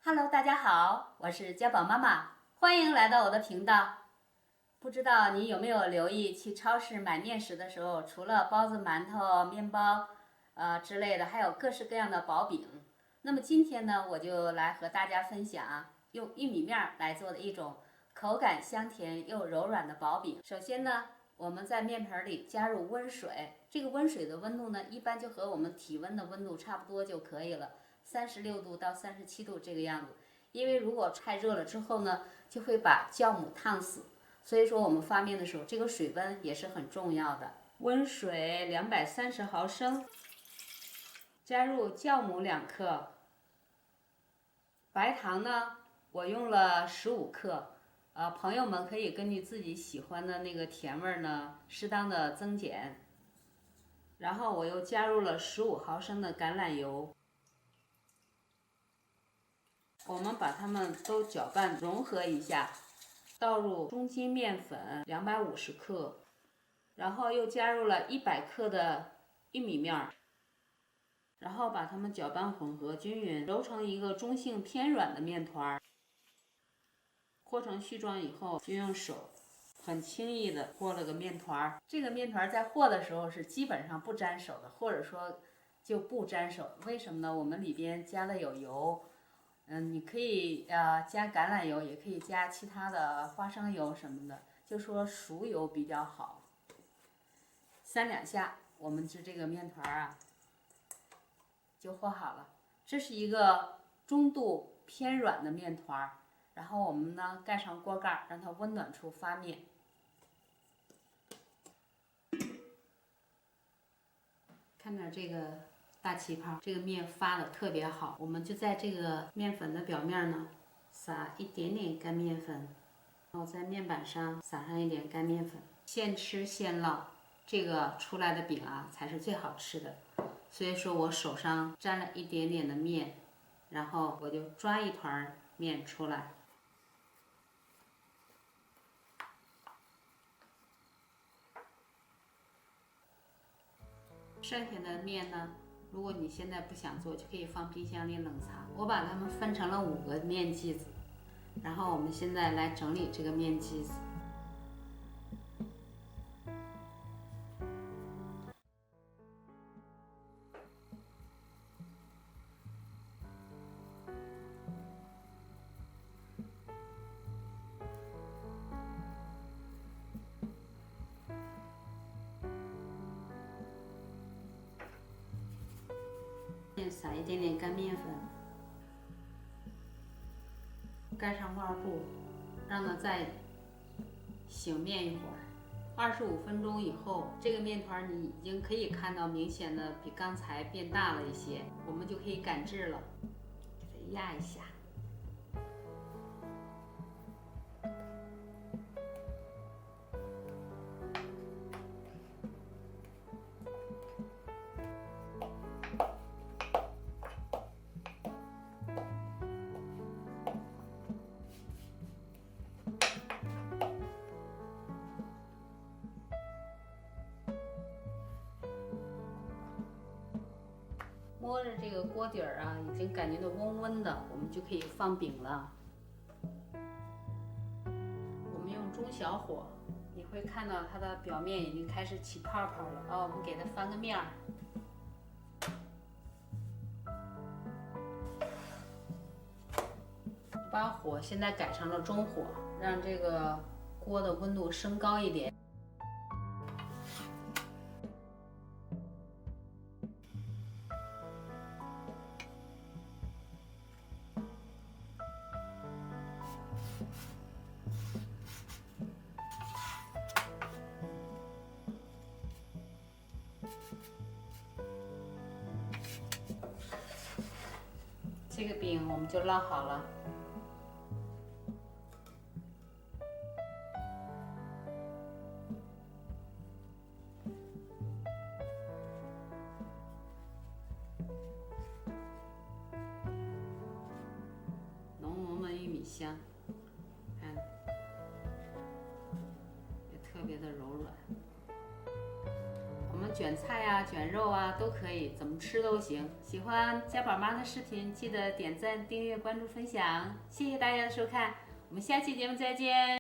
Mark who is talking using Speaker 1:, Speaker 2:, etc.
Speaker 1: Hello，大家好，我是家宝妈妈，欢迎来到我的频道。不知道你有没有留意，去超市买面食的时候，除了包子、馒头、面包，之类的，还有各式各样的薄饼。那么今天呢，我就来和大家分享用玉米面来做的一种口感香甜又柔软的薄饼。首先呢，我们在面盆里加入温水，这个温水的温度呢，一般就和我们体温的温度差不多就可以了。36度到37度这个样子，因为如果太热了之后呢，就会把酵母烫死。所以说我们发面的时候，这个水温也是很重要的。温水230毫升，加入酵母2克，白糖呢，我用了15克。朋友们可以根据自己喜欢的那个甜味呢，适当的增减。然后我又加入了15毫升的橄榄油。我们把它们都搅拌融合一下，倒入中筋面粉250克，然后又加入了100克的玉米面，然后把它们搅拌混合均匀，揉成一个中性偏软的面团。和成絮状以后，就用手很轻易的和了个面团。这个面团在和的时候是基本上不沾手的，或者说就不沾手。为什么呢？我们里边加了有油。你可以加橄榄油，也可以加其他的花生油什么的，就说熟油比较好。3-2下，我们这个面团就和好了。这是一个中度偏软的面团，然后我们呢盖上锅盖，让它温暖处发面。看着这个大气泡，这个面发的特别好。我们就在这个面粉的表面呢，撒一点点干面粉，然后在面板上撒上一点干面粉，现吃现烙，这个出来的饼才是最好吃的。所以说我手上沾了一点点的面，然后我就抓一团面出来。剩下的面呢，如果你现在不想做，就可以放冰箱里冷藏。我把它们分成了5个面剂子，然后我们现在来整理这个面剂子。撒一点点干面粉，盖上抹布，让它再醒面一会儿。25分钟以后，这个面团你已经可以看到明显的比刚才变大了一些，我们就可以擀制了。给它压一下。摸着这个锅底已经感觉到温温的，我们就可以放饼了。我们用中小火，你会看到它的表面已经开始起泡泡了。我们给它翻个面儿。把火现在改成了中火，让这个锅的温度升高一点。这个饼我们就烙好了。浓浓的玉米香，看，也特别的柔软。我们卷菜啊、卷肉啊都可以，怎么吃都行。喜欢家宝妈的视频，记得点赞、订阅、关注、分享，谢谢大家的收看，我们下期节目再见。